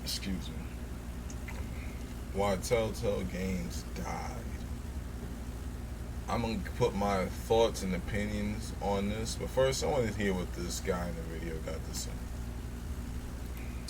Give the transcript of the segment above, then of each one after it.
excuse me, why Telltale Games died. I'm gonna put my thoughts and opinions on this, but first I want to hear what this guy in the video got to say.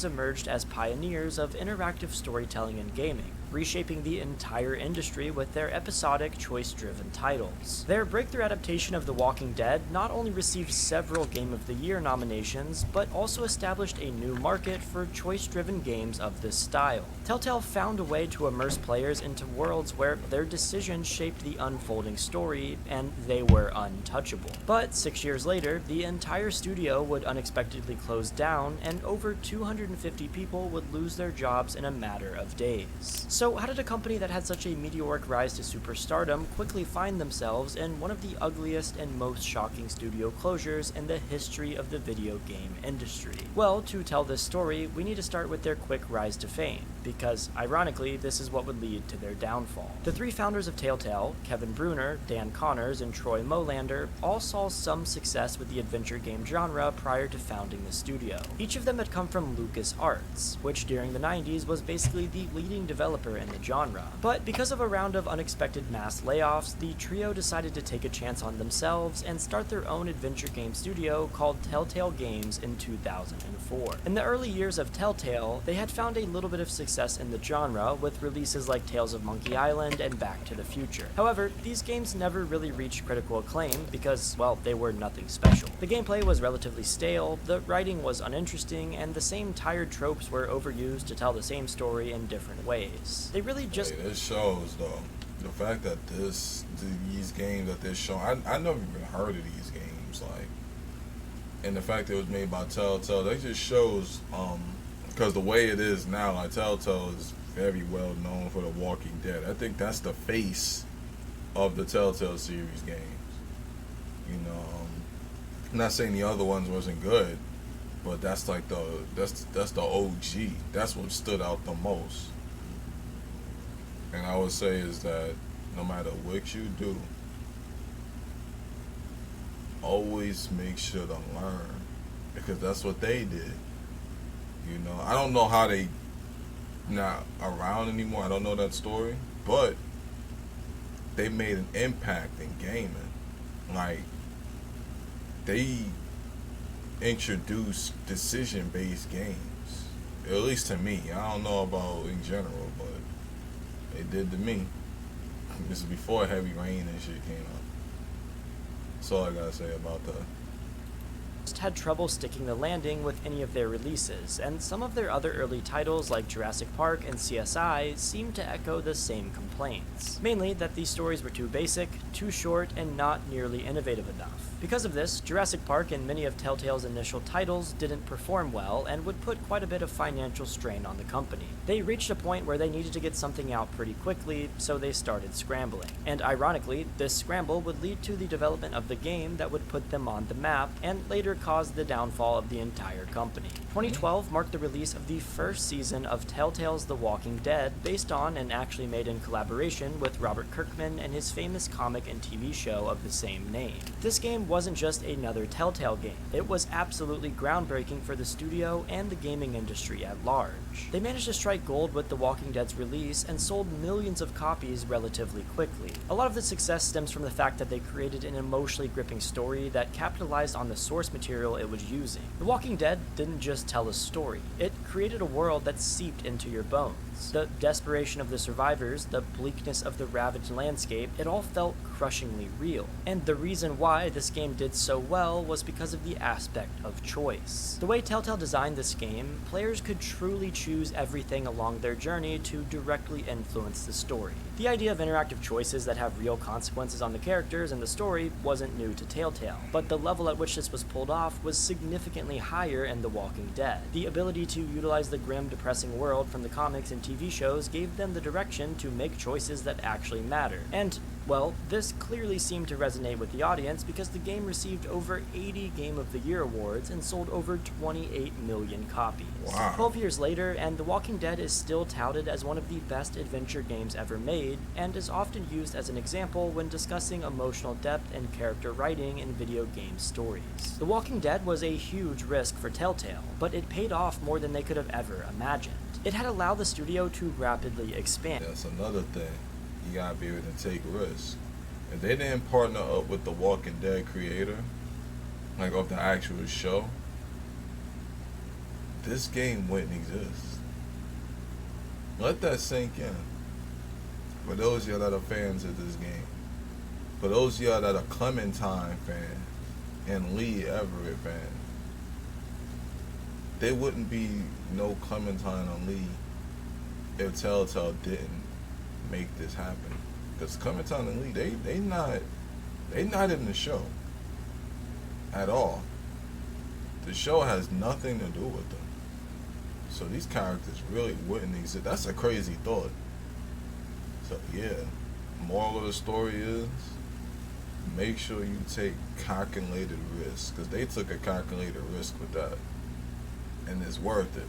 Emerged as pioneers of interactive storytelling and gaming, reshaping the entire industry with their episodic, choice-driven titles. Their breakthrough adaptation of The Walking Dead not only received several Game of the Year nominations, but also established a new market for choice-driven games of this style. Telltale found a way to immerse players into worlds where their decisions shaped the unfolding story, and they were untouchable. But 6 years later, the entire studio would unexpectedly close down, and over 250 people would lose their jobs in a matter of days. So how did a company that had such a meteoric rise to superstardom quickly find themselves in one of the ugliest and most shocking studio closures in the history of the video game industry? Well, to tell this story, we need to start with their quick rise to fame, because ironically, this is what would lead to their downfall. The three founders of Telltale, Kevin Bruner, Dan Connors, and Troy Molander, all saw some success with the adventure game genre prior to founding the studio. Each of them had come from LucasArts, which during the 90s was basically the leading developer in the genre. But because of a round of unexpected mass layoffs, the trio decided to take a chance on themselves and start their own adventure game studio called Telltale Games in 2004. In the early years of Telltale, they had found a little bit of success in the genre with releases like Tales of Monkey Island and Back to the Future. However, these games never really reached critical acclaim because, well, they were nothing special. The gameplay was relatively stale, the writing was uninteresting, and the same tired tropes were overused to tell the same story in different ways. They really just... Hey, this shows, though, the fact that these games that they're showing, I never even heard of these games, like, and the fact that it was made by Telltale, that just shows, because the way it is now, like, Telltale is very well known for The Walking Dead. I think that's the face of the Telltale series games. You know, I'm not saying the other ones wasn't good, but that's like that's the OG. That's what stood out the most. And I would say is that no matter what you do, always make sure to learn, because that's what they did. You know, I don't know how they not around anymore. I don't know that story, but they made an impact in gaming. Like, they introduced decision-based games, at least to me. I don't know about in general, but they did to me. This is before Heavy Rain and shit came out. That's all I gotta say about that. Had trouble sticking the landing with any of their releases, and some of their other early titles like Jurassic Park and CSI seemed to echo the same complaints. Mainly that these stories were too basic, too short, and not nearly innovative enough. Because of this, Jurassic Park and many of Telltale's initial titles didn't perform well and would put quite a bit of financial strain on the company. They reached a point where they needed to get something out pretty quickly, so they started scrambling. And ironically, this scramble would lead to the development of the game that would put them on the map and later caused the downfall of the entire company. 2012 marked the release of the first season of Telltale's The Walking Dead, based on and actually made in collaboration with Robert Kirkman and his famous comic and TV show of the same name. This game wasn't just another Telltale game. It was absolutely groundbreaking for the studio and the gaming industry at large. They managed to strike gold with The Walking Dead's release and sold millions of copies relatively quickly. A lot of the success stems from the fact that they created an emotionally gripping story that capitalized on the source material it was using. The Walking Dead didn't just tell a story. It created a world that seeped into your bones. The desperation of the survivors, the bleakness of the ravaged landscape, it all felt crushingly real. And the reason why this game did so well was because of the aspect of choice. The way Telltale designed this game, players could truly choose everything along their journey to directly influence the story. The idea of interactive choices that have real consequences on the characters and the story wasn't new to Telltale, but the level at which this was pulled off was significantly higher in The Walking Dead. The ability to utilize the grim, depressing world from the comics and TV shows gave them the direction to make choices that actually matter. And Well, this clearly seemed to resonate with the audience because the game received over 80 Game of the Year awards and sold over 28 million copies. Wow. 12 years later, and The Walking Dead is still touted as one of the best adventure games ever made, and is often used as an example when discussing emotional depth and character writing in video game stories. The Walking Dead was a huge risk for Telltale, but it paid off more than they could have ever imagined. It had allowed the studio to rapidly expand. That's another thing. You gotta be able to take risks. If they didn't partner up with the Walking Dead creator, like of the actual show, this game wouldn't exist. Let that sink in. For those of y'all that are fans of this game, for those of y'all that are Clementine fans and Lee Everett fans, there wouldn't be no Clementine or Lee if Telltale didn't make this happen. Because Clementine and Lee, they not in the show at all. The show has nothing to do with them. So these characters really wouldn't exist. That's a crazy thought. So yeah, moral of the story is make sure you take calculated risks, because they took a calculated risk with that, and it's worth it.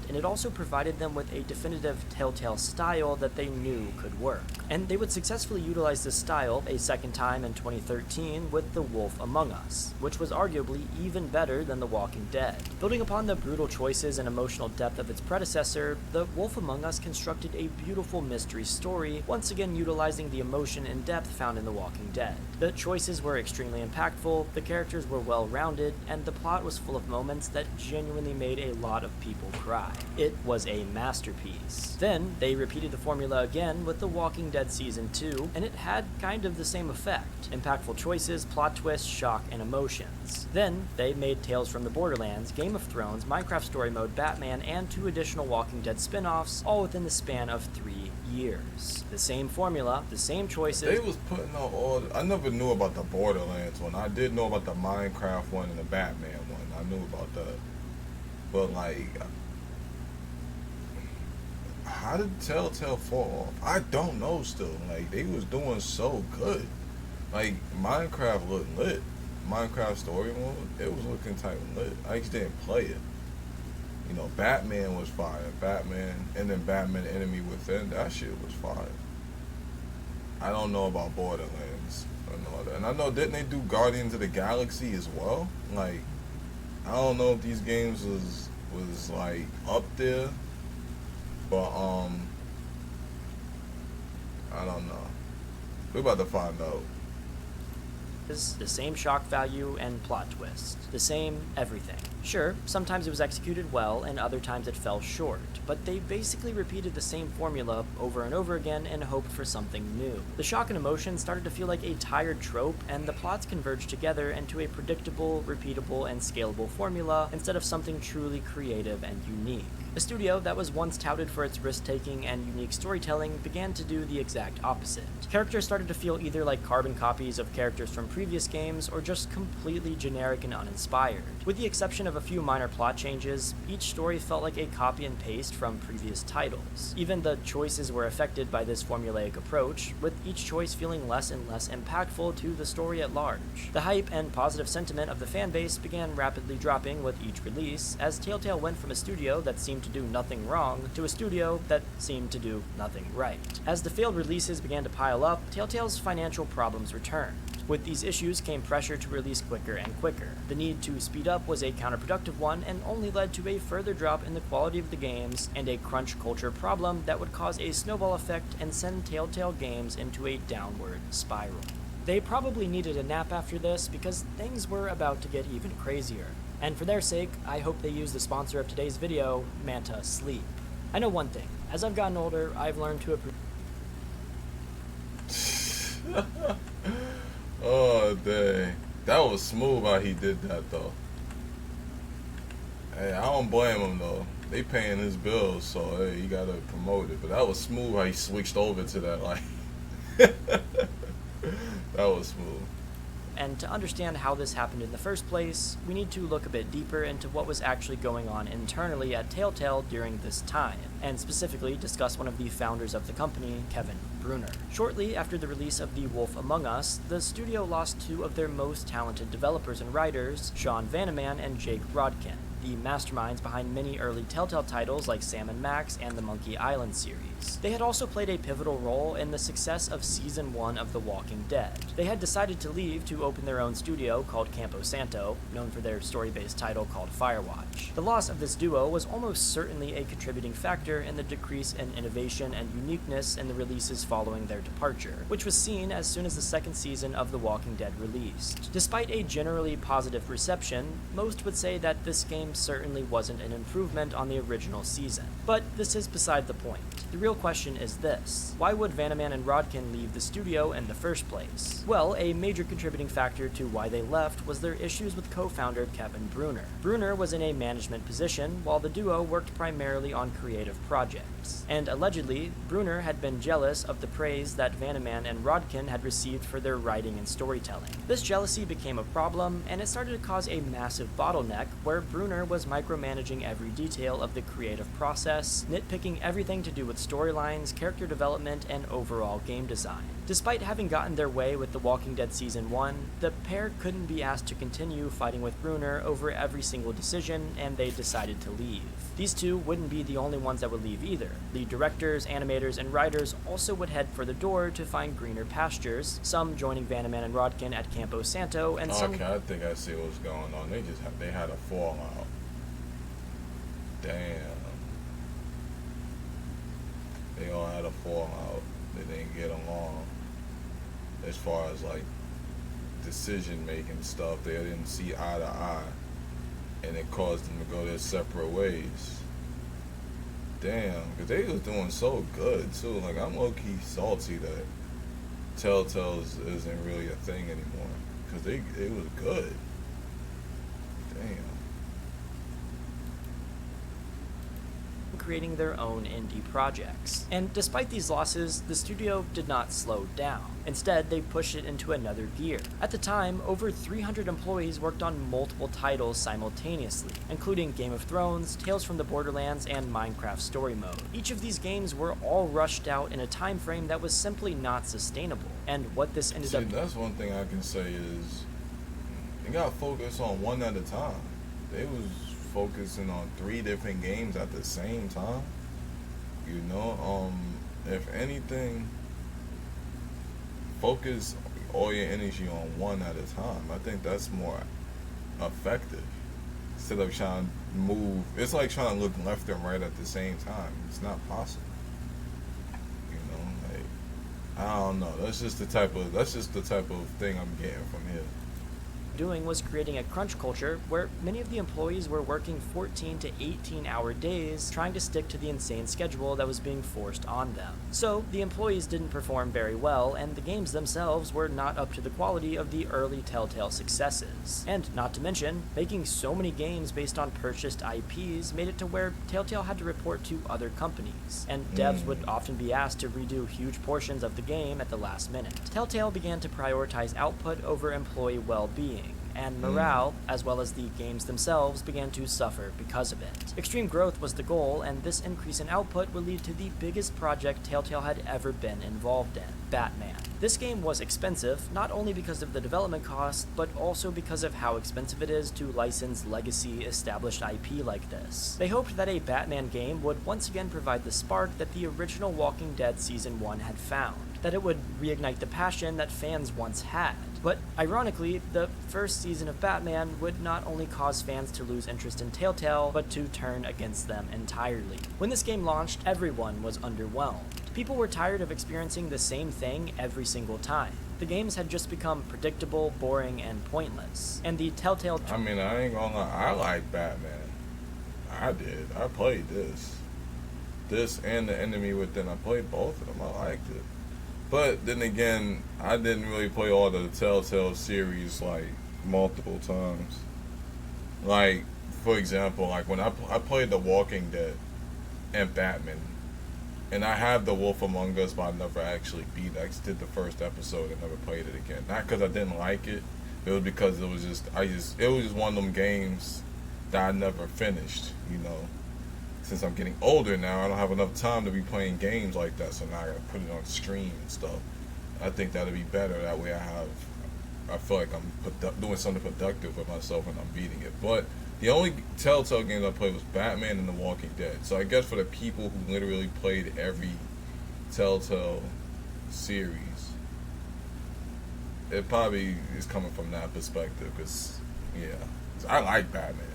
And it also provided them with a definitive Telltale style that they knew could work. And they would successfully utilize this style a second time in 2013 with The Wolf Among Us, which was arguably even better than The Walking Dead. Building upon the brutal choices and emotional depth of its predecessor, The Wolf Among Us constructed a beautiful mystery story, once again utilizing the emotion and depth found in The Walking Dead. The choices were extremely impactful, the characters were well-rounded, and the plot was full of moments that genuinely made a lot of people cry. It was a masterpiece. Then, they repeated the formula again with The Walking Dead Season 2, and it had kind of the same effect. Impactful choices, plot twists, shock, and emotions. Then, they made Tales from the Borderlands, Game of Thrones, Minecraft Story Mode, Batman, and 2 additional Walking Dead spin-offs, all within the span of 3 years. The same formula, the same choices. They was putting out all. I never knew about the Borderlands one. I did know about the Minecraft one and the Batman one. I knew about that. But like, how did Telltale fall off? I don't know still. Like, they was doing so good. Like, Minecraft looked lit. Minecraft Story Mode, it was looking type lit. I just didn't play it. You know, Batman was fire. Batman, and then Batman Enemy Within, that shit was fire. I don't know about Borderlands. And I know, didn't they do Guardians of the Galaxy as well? Like, I don't know if these games was like up there, but I don't know. We're about to find out. The same shock value and plot twist. The same everything. Sure, sometimes it was executed well and other times it fell short, but they basically repeated the same formula over and over again and hoped for something new. The shock and emotion started to feel like a tired trope, and the plots converged together into a predictable, repeatable, and scalable formula instead of something truly creative and unique. A studio that was once touted for its risk-taking and unique storytelling began to do the exact opposite. Characters started to feel either like carbon copies of characters from previous games or just completely generic and uninspired. With the exception of a few minor plot changes, each story felt like a copy and paste from previous titles. Even the choices were affected by this formulaic approach, with each choice feeling less and less impactful to the story at large. The hype and positive sentiment of the fanbase began rapidly dropping with each release, as Telltale went from a studio that seemed to do nothing wrong to a studio that seemed to do nothing right. As the failed releases began to pile up, Telltale's financial problems returned. With these issues came pressure to release quicker and quicker. The need to speed up was a counterproductive one and only led to a further drop in the quality of the games and a crunch culture problem that would cause a snowball effect and send Telltale games into a downward spiral. They probably needed a nap after this because things were about to get even crazier. And for their sake, I hope they use the sponsor of today's video, Manta Sleep. I know one thing, as I've gotten older, I've learned to appreciate Oh, dang. That was smooth how he did that, though. Hey, I don't blame him, though. They paying his bills, so, hey, you gotta promote it. But that was smooth how he switched over to that, like. That was smooth. And to understand how this happened in the first place, we need to look a bit deeper into what was actually going on internally at Telltale during this time, and specifically discuss one of the founders of the company, Kevin Bruner. Shortly after the release of The Wolf Among Us, the studio lost two of their most talented developers and writers, Sean Vanaman and Jake Rodkin, the masterminds behind many early Telltale titles like Sam & Max and the Monkey Island series. They had also played a pivotal role in the success of Season 1 of The Walking Dead. They had decided to leave to open their own studio called Campo Santo, known for their story-based title called Firewatch. The loss of this duo was almost certainly a contributing factor in the decrease in innovation and uniqueness in the releases following their departure, which was seen as soon as the second season of The Walking Dead released. Despite a generally positive reception, most would say that this game certainly wasn't an improvement on the original season. But this is beside the point. The real question is this: why would Vanaman and Rodkin leave the studio in the first place? Well, a major contributing factor to why they left was their issues with co-founder Kevin Bruner. Bruner was in a management position, while the duo worked primarily on creative projects. And allegedly, Bruner had been jealous of the praise that Vanaman and Rodkin had received for their writing and storytelling. This jealousy became a problem, and it started to cause a massive bottleneck where Bruner was micromanaging every detail of the creative process, nitpicking everything to do with storylines, character development, and overall game design. Despite having gotten their way with The Walking Dead Season 1, the pair couldn't be asked to continue fighting with Bruner over every single decision, and they decided to leave. These two wouldn't be the only ones that would leave either. The directors, animators, and writers also would head for the door to find greener pastures, some joining Vanaman and Rodkin at Campo Santo, and some... Okay, I think I see what's going on. They had a fallout. Damn. They all had a fallout. They didn't get along. As far as like decision making stuff, they didn't see eye to eye, and it caused them to go their separate ways. Damn, because they was doing so good too. Like, I'm low key salty that Telltale isn't really a thing anymore, because it was good. Damn. Creating their own indie projects. And despite these losses, the studio did not slow down. Instead, they pushed it into another gear. At the time, over 300 employees worked on multiple titles simultaneously, including Game of Thrones, Tales from the Borderlands, and Minecraft Story Mode. Each of these games were all rushed out in a time frame that was simply not sustainable. And what this ended up... That's one thing I can say is, they got to focus on one at a time. They was focusing on 3 different games at the same time. You know, if anything, focus all your energy on one at a time. I think that's more effective instead of trying to move. It's like trying to look left and right at the same time. It's not possible. You know, like, I don't know. That's just the type of thing I'm getting from here. Doing was creating a crunch culture where many of the employees were working 14 to 18-hour days trying to stick to the insane schedule that was being forced on them. So the employees didn't perform very well, and the games themselves were not up to the quality of the early Telltale successes. And not to mention, making so many games based on purchased IPs made it to where Telltale had to report to other companies, and devs would often be asked to redo huge portions of the game at the last minute. Telltale began to prioritize output over employee well-being, and morale, as well as the games themselves, began to suffer because of it. Extreme growth was the goal, and this increase in output would lead to the biggest project Telltale had ever been involved in, Batman. This game was expensive, not only because of the development cost, but also because of how expensive it is to license legacy established IP like this. They hoped that a Batman game would once again provide the spark that the original Walking Dead Season 1 had found, that it would reignite the passion that fans once had. But ironically, the first season of Batman would not only cause fans to lose interest in Telltale, but to turn against them entirely. When this game launched, everyone was underwhelmed. People were tired of experiencing the same thing every single time. The games had just become predictable, boring, and pointless. And the Telltale... I mean, I ain't gonna lie, I like Batman. I did. I played this. This and The Enemy Within. I played both of them. I liked it. But then again, I didn't really play all the Telltale series like multiple times. Like, for example, like when I played The Walking Dead and Batman, and I have The Wolf Among Us, but I never actually beat it. I just did the first episode and never played it again. Not because I didn't like it, It was because it was just one of them games that I never finished. Since I'm getting older now, I don't have enough time to be playing games like that. So now I gotta put it on stream and stuff. I think that'd be better. That way I feel like I'm doing something productive for myself when I'm beating it. But the only Telltale games I played was Batman and The Walking Dead. So I guess for the people who literally played every Telltale series, it probably is coming from that perspective. Because, yeah, I like Batman.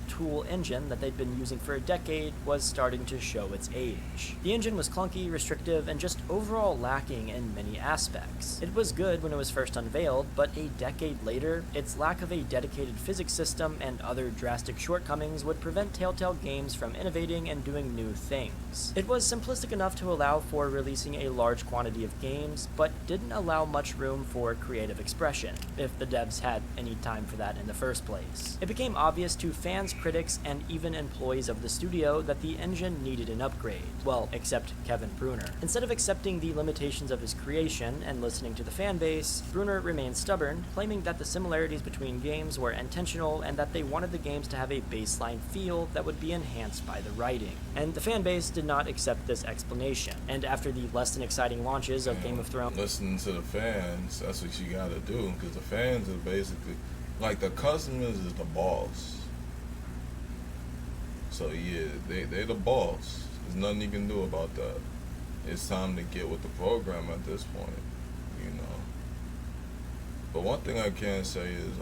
Tool engine that they'd been using for a decade was starting to show its age. The engine was clunky, restrictive, and just overall lacking in many aspects. It was good when it was first unveiled, but a decade later, its lack of a dedicated physics system and other drastic shortcomings would prevent Telltale Games from innovating and doing new things. It was simplistic enough to allow for releasing a large quantity of games, but didn't allow much room for creative expression, if the devs had any time for that in the first place. It became obvious to fans, critics, and even employees of the studio that the engine needed an upgrade. Well, except Kevin Bruner. Instead of accepting the limitations of his creation and listening to the fanbase, Bruner remained stubborn, claiming that the similarities between games were intentional and that they wanted the games to have a baseline feel that would be enhanced by the writing. And the fanbase did not accept this explanation. And after the less than exciting launches of Game of Thrones, Listening to the fans, that's what you gotta do, because the fans are basically like the customers is the boss. So yeah, they the boss. There's nothing you can do about that. It's time to get with the program at this point. But one thing I can say is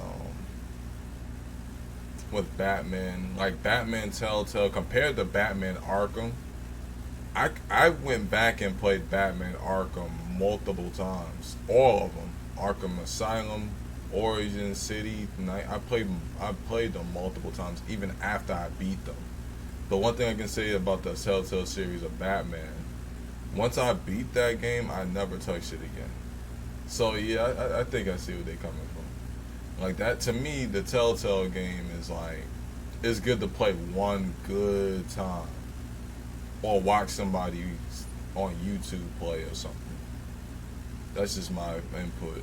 with Batman, like Batman Telltale compared to Batman Arkham, I went back and played Batman Arkham multiple times, all of them. Arkham Asylum, Origin City, I played them multiple times, even after I beat them. The one thing I can say about the Telltale series of Batman, once I beat that game, I never touched it again. So yeah, I think I see where they're coming from. Like that, to me, the Telltale game is like, it's good to play one good time, or watch somebody on YouTube play or something. That's just my input.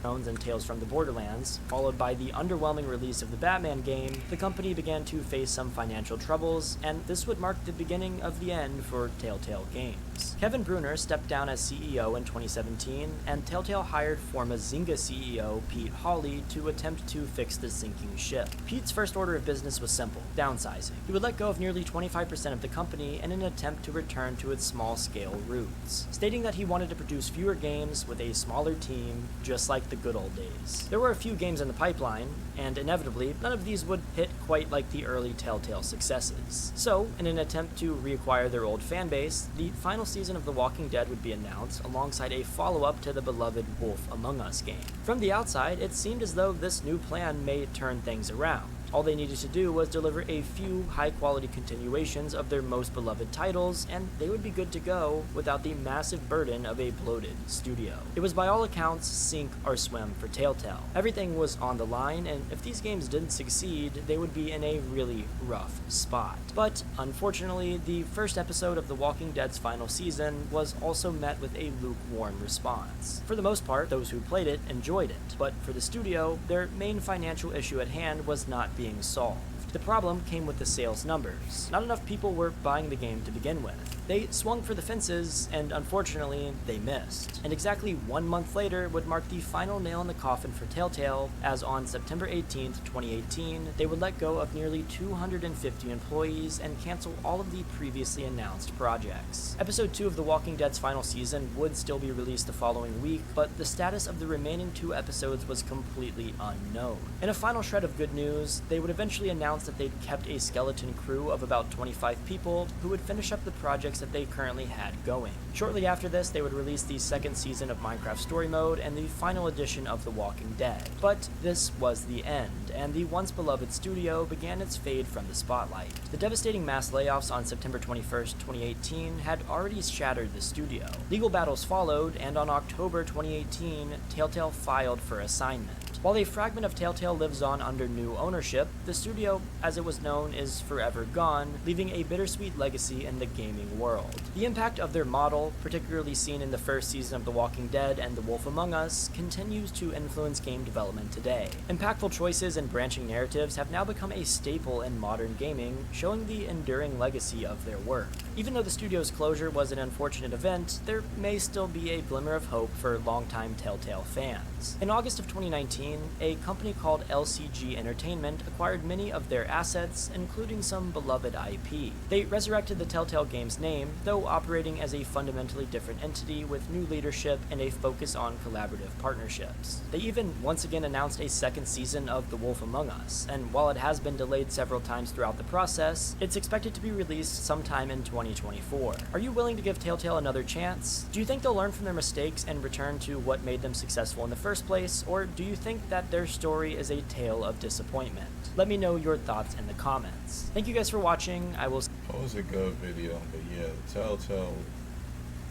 and Tales from the Borderlands, followed by the underwhelming release of the Batman game, the company began to face some financial troubles, and this would mark the beginning of the end for Telltale Games. Kevin Bruner stepped down as CEO in 2017, and Telltale hired former Zynga CEO Pete Hawley to attempt to fix the sinking ship. Pete's first order of business was simple: downsizing. He would let go of nearly 25% of the company in an attempt to return to its small-scale roots, stating that he wanted to produce fewer games with a smaller team, just like the good old days. There were a few games in the pipeline, and inevitably, none of these would hit quite like the early Telltale successes. So, in an attempt to reacquire their old fanbase, the final season of The Walking Dead would be announced alongside a follow-up to the beloved Wolf Among Us game. From the outside, it seemed as though this new plan may turn things around. All they needed to do was deliver a few high-quality continuations of their most beloved titles, and they would be good to go without the massive burden of a bloated studio. It was by all accounts sink or swim for Telltale. Everything was on the line, and if these games didn't succeed, they would be in a really rough spot. But unfortunately, the first episode of The Walking Dead's final season was also met with a lukewarm response. For the most part, those who played it enjoyed it, but for the studio, their main financial issue at hand was not being solved. The problem came with the sales numbers. Not enough people were buying the game to begin with. They swung for the fences, and unfortunately, they missed. And exactly 1 month later would mark the final nail in the coffin for Telltale, as on September 18th, 2018, they would let go of nearly 250 employees and cancel all of the previously announced projects. Episode 2 of The Walking Dead's final season would still be released the following week, but the status of the remaining 2 episodes was completely unknown. In a final shred of good news, they would eventually announce that they'd kept a skeleton crew of about 25 people who would finish up the projects that they currently had going. Shortly after this, they would release the second season of Minecraft Story Mode and the final edition of The Walking Dead. But this was the end, and the once beloved studio began its fade from the spotlight. The devastating mass layoffs on September 21st, 2018 had already shattered the studio. Legal battles followed, and on October 2018, Telltale filed for assignment. While a fragment of Telltale lives on under new ownership, the studio as it was known, is forever gone, leaving a bittersweet legacy in the gaming world. The impact of their model, particularly seen in the first season of The Walking Dead and The Wolf Among Us, continues to influence game development today. Impactful choices and branching narratives have now become a staple in modern gaming, showing the enduring legacy of their work. Even though the studio's closure was an unfortunate event, there may still be a glimmer of hope for longtime Telltale fans. In August of 2019, a company called LCG Entertainment acquired many of their assets, including some beloved IP. They resurrected the Telltale Games name, though operating as a fundamentally different entity with new leadership and a focus on collaborative partnerships. They even once again announced a second season of The Wolf Among Us, and while it has been delayed several times throughout the process, it's expected to be released sometime in 2024. Are you willing to give Telltale another chance? Do you think they'll learn from their mistakes and return to what made them successful in the first place, or do you think that their story is a tale of disappointment? Let me know your thoughts in the comments. Thank you guys for watching. I will. It was a good video, but yeah, Telltale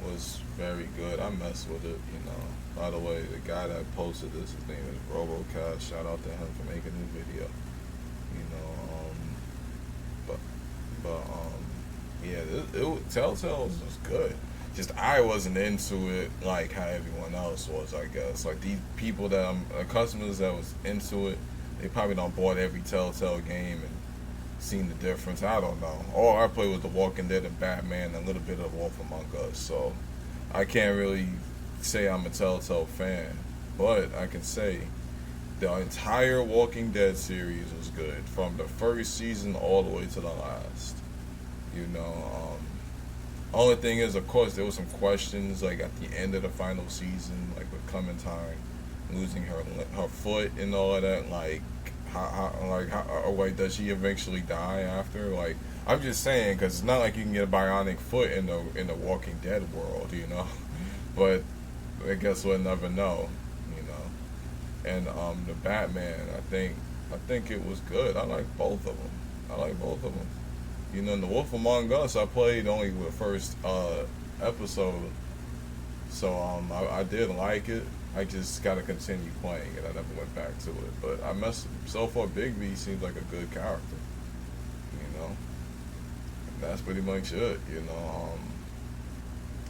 was very good. I messed with it, you know. By the way, the guy that posted this, his name is RoboCast. Shout out to him for making this video. You know, yeah, Telltale was just good. Just I wasn't into it like how everyone else was, I guess. Like these people that customers that was into it, they probably don't bought every Telltale game and seen the difference. I don't know. All I played was The Walking Dead and Batman and a little bit of Wolf Among Us. So I can't really say I'm a Telltale fan, but I can say the entire Walking Dead series was good from the first season all the way to the last. You know, only thing is, of course, there was some questions like at the end of the final season, like with Clementine losing her foot and all of that. Like, does she eventually die after? Like, I'm just saying, because it's not like you can get a bionic foot in the Walking Dead world, you know. But I guess we'll never know, you know. And the Batman, I think it was good. I like both of them. You know, in The Wolf Among Us, I played only the first episode, so I did like it. I just got to continue playing it. I never went back to it, but so far, Big B seems like a good character. You know, and that's pretty much it. You know,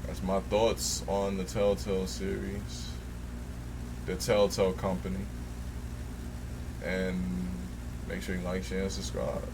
that's my thoughts on the Telltale series, the Telltale Company, and make sure you like, share, and subscribe.